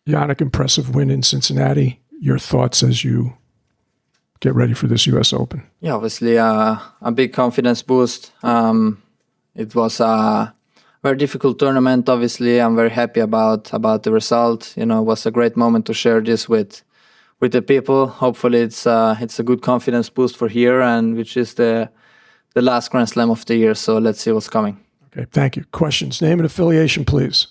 Jannik, impressive win in Cincinnati. Your thoughts as you get ready for this U.S. Open? Yeah, obviously a big confidence boost. It was a very difficult tournament. Obviously, I'm very happy about the result. You know, it was a great moment to share this with the people. Hopefully, it's a good confidence boost for here, and which is the last Grand Slam of the year. So let's see what's coming. Okay, thank you. Questions? Name and affiliation, please.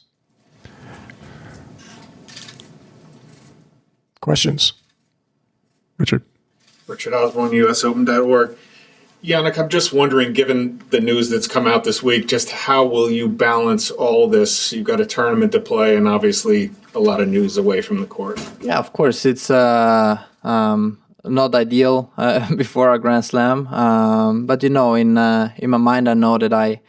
Questions? Richard. Richard Osborne, USOpen.org. Jannik, I'm just wondering, given the news that's come out this week, just how will you balance all this? You've got a tournament to play and obviously a lot of news away from the court. Yeah, of course. It's not ideal before a Grand Slam. But, you know, in my mind, I know that I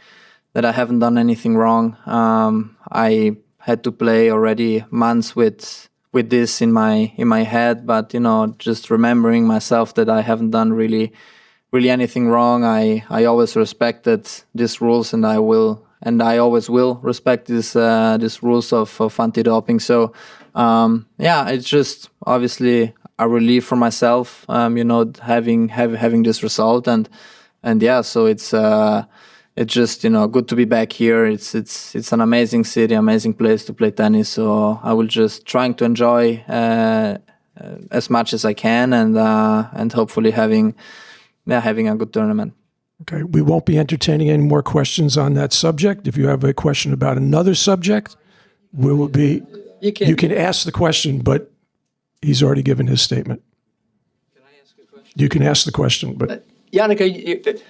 haven't done anything wrong. I had to play already months with this in my head, but, you know, just remembering myself that I haven't done really anything wrong. I always respected these rules, and I always will respect these rules of anti-doping. So yeah, it's just obviously a relief for myself, you know, having this result, and yeah, so it's just, you know, good to be back here. It's an amazing city, amazing place to play tennis. So I will just trying to enjoy as much as I can, and hopefully having a good tournament. Okay, we won't be entertaining any more questions on that subject. If you have a question about another subject, we will be. You can ask the question, but he's already given his statement. Can I ask a question? You can ask the question, but Jannik,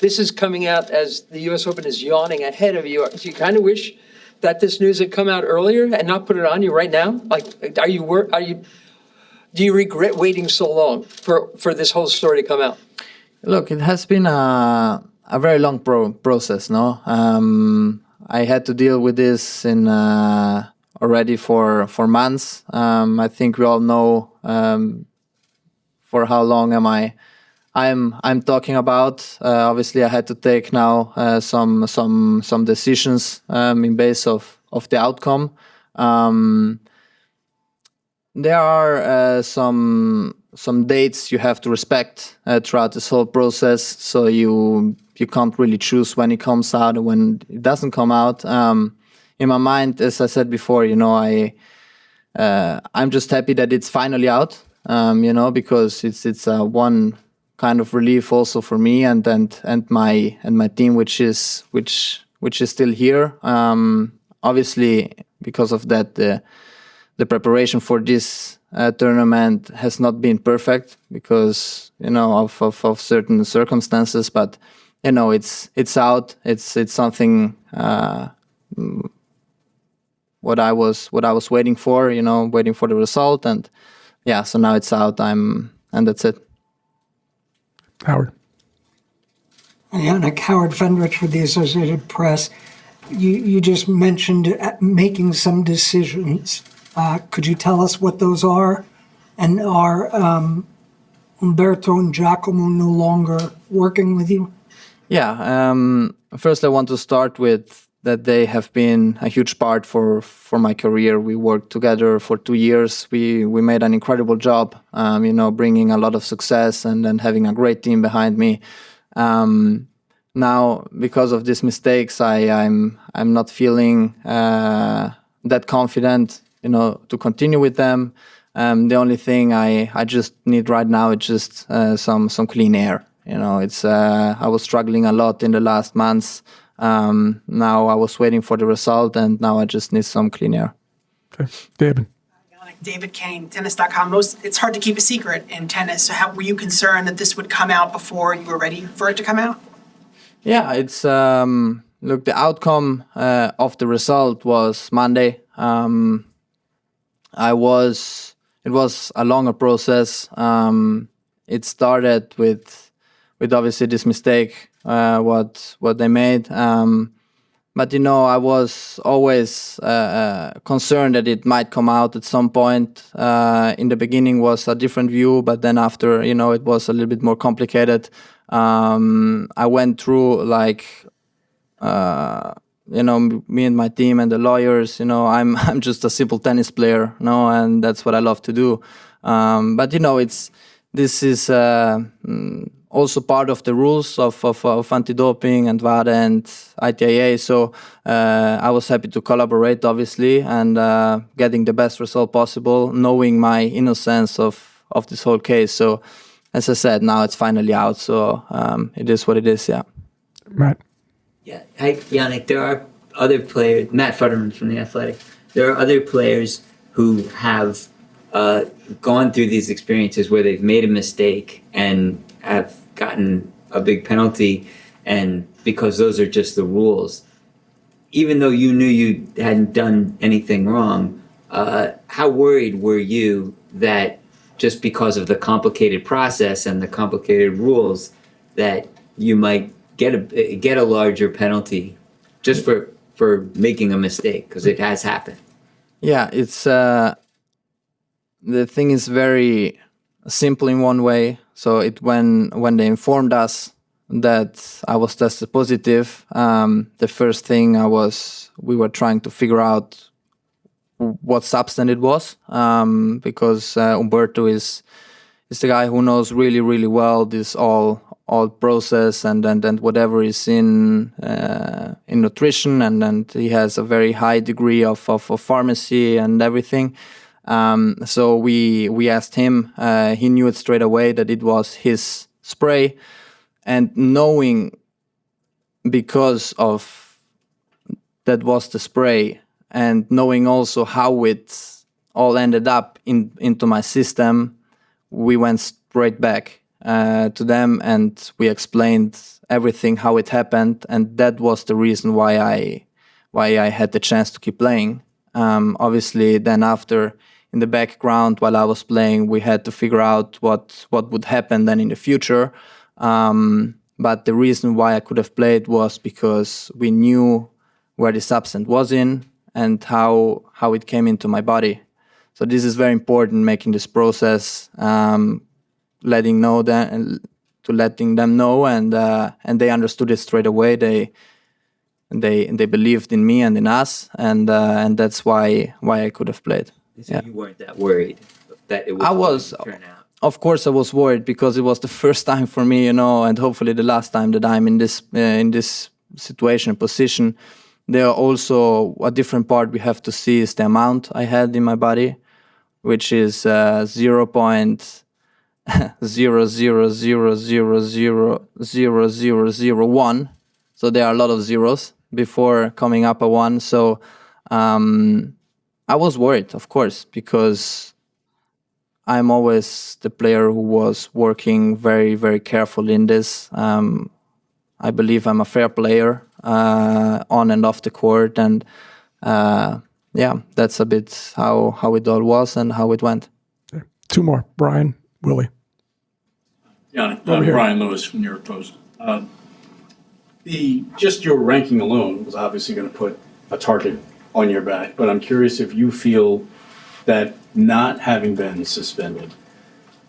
this is coming out as the U.S. Open is yawning ahead of you. Do you kind of wish that this news had come out earlier and not put it on you right now? Like, do you regret waiting so long for this whole story to come out? Look, it has been a very long process, no? I had to deal with this in already for months. I think we all know for how long I'm talking about. Obviously, I had to take now some decisions in base of the outcome. There are some dates you have to respect throughout this whole process. So you can't really choose when it comes out and when it doesn't come out. In my mind, as I said before, you know, I'm just happy that it's finally out. You know, because it's one kind of relief also for me and my team, which is still here. Obviously, because of that, the preparation for this tournament has not been perfect because, you know, of certain circumstances. But, you know, it's out. It's something what I was waiting for. You know, waiting for the result, and yeah. So now it's out. And that's it. Howard. Jannik, Howard Fendrich with the Associated Press. You just mentioned making some decisions. Could you tell us what those are? And are Umberto and Giacomo no longer working with you? Yeah. First, I want to start with that they have been a huge part for my career. We worked together for 2 years. We made an incredible job, you know, bringing a lot of success and having a great team behind me. Now, because of these mistakes, I'm not feeling that confident, you know, to continue with them. The only thing I just need right now is just some clean air. You know, it's I was struggling a lot in the last months. Now I was waiting for the result, and now I just need some clean air. Okay, David. David Kane, tennis.com. It's hard to keep a secret in tennis. So were you concerned that this would come out before you were ready for it to come out? Yeah, it's look, the outcome of the result was Monday. It was a longer process. It started with obviously this mistake, what they made. But, you know, I was always concerned that it might come out at some point. In the beginning was a different view, but then after, you know, it was a little bit more complicated. I went through like me and my team and the lawyers, I'm just a simple tennis player, and that's what I love to do. But this is also part of the rules of anti-doping and WADA and ITIA. So I was happy to collaborate, obviously, and getting the best result possible, knowing my innocence of this whole case. So as I said, now it's finally out. So it is what it is. Yeah. Matt. Yeah. Hi, Jannik. There are other players, Matt Futterman from The Athletic. There are other players who have gone through these experiences where they've made a mistake and have gotten a big penalty, and because those are just the rules. Even though you knew you hadn't done anything wrong, how worried were you that just because of the complicated process and the complicated rules that you might get a larger penalty just for making a mistake, because it has happened? Yeah, it's the thing is very simple in one way. So when they informed us that I was tested positive, the first thing we were trying to figure out what substance it was, because Umberto is the guy who knows really, really well this all process and whatever is in nutrition, and he has a very high degree of pharmacy and everything. So we asked him. He knew it straight away that it was his spray, and knowing because of that was the spray, and knowing also how it all ended up into my system, we went straight back to them and we explained everything, how it happened, and that was the reason why I had the chance to keep playing. Obviously, then after, in the background while I was playing, we had to figure out what would happen then in the future. But the reason why I could have played was because we knew where the substance was in and how it came into my body. So this is very important, making this process, letting them know, and they understood it straight away. They believed in me and in us, and that's why I could have played. So Yeah. you weren't that worried that it was going to turn out? Of course, I was worried because it was the first time for me, and hopefully the last time that I'm in this situation, position. There are also a different part we have to see is the amount I had in my body, which is 0.0000000001. So there are a lot of zeros before coming up a 1. So I was worried, of course, because I'm always the player who was working very, very carefully in this. I believe I'm a fair player on and off the court, and that's a bit how it all was and how it went. Okay. 2 more. Brian, Willie. Yeah, Over here. Brian Lewis from New York Post. Just your ranking alone was obviously going to put a target on your back, but I'm curious if you feel that not having been suspended,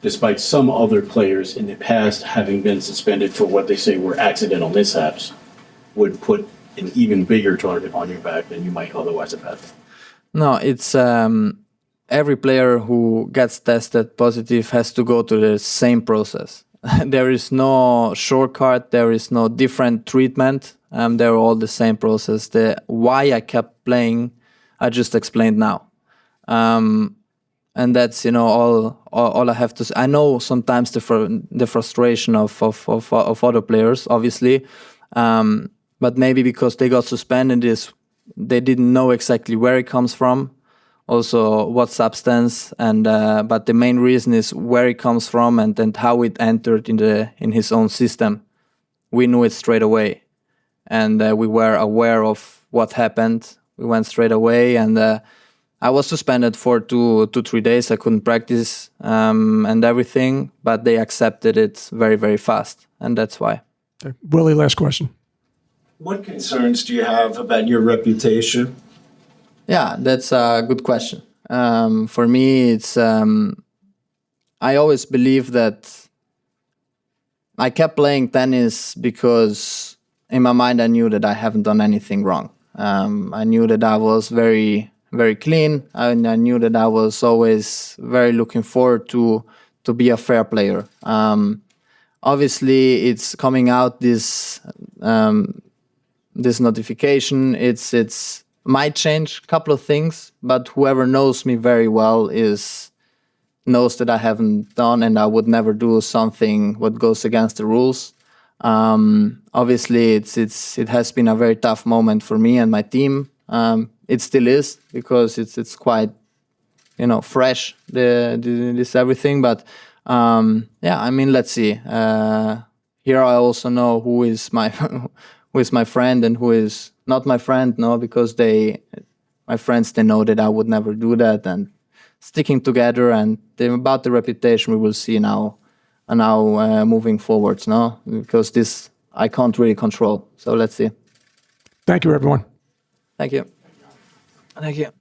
despite some other players in the past having been suspended for what they say were accidental mishaps, would put an even bigger target on your back than you might otherwise have had. No, it's every player who gets tested positive has to go to the same process. There is no shortcut. There is no different treatment. They're all the same process. The why I kept playing, I just explained now. And that's all I have to say. I know sometimes the frustration of other players, obviously, but maybe because they got suspended, they didn't know exactly where it comes from, also what substance, and but the main reason is where it comes from and how it entered in his own system. We knew it straight away, and we were aware of what happened. We went straight away, and I was suspended for 2-3 days. I couldn't practice and everything, but they accepted it very, very fast, and that's why. Okay. Willie, last question. What concerns do you have about your reputation? Yeah, that's a good question. For me, it's I always believe that I kept playing tennis because in my mind I knew that I haven't done anything wrong. I knew that I was very, very clean, and I knew that I was always very looking forward to be a fair player. Obviously, it's coming out this notification. It's might change a couple of things, but whoever knows me very well knows that I haven't done, and I would never do something what goes against the rules. Obviously, it has been a very tough moment for me and my team. It still is, because it's quite fresh, this everything. But yeah, I mean, let's see. Here I also know who is my friend and who is not my friend. No, because my friends, they know that I would never do that, and sticking together. And about the reputation, we will see now moving forwards. No, because this I can't really control. So let's see. Thank you, everyone. Thank you. Thank you.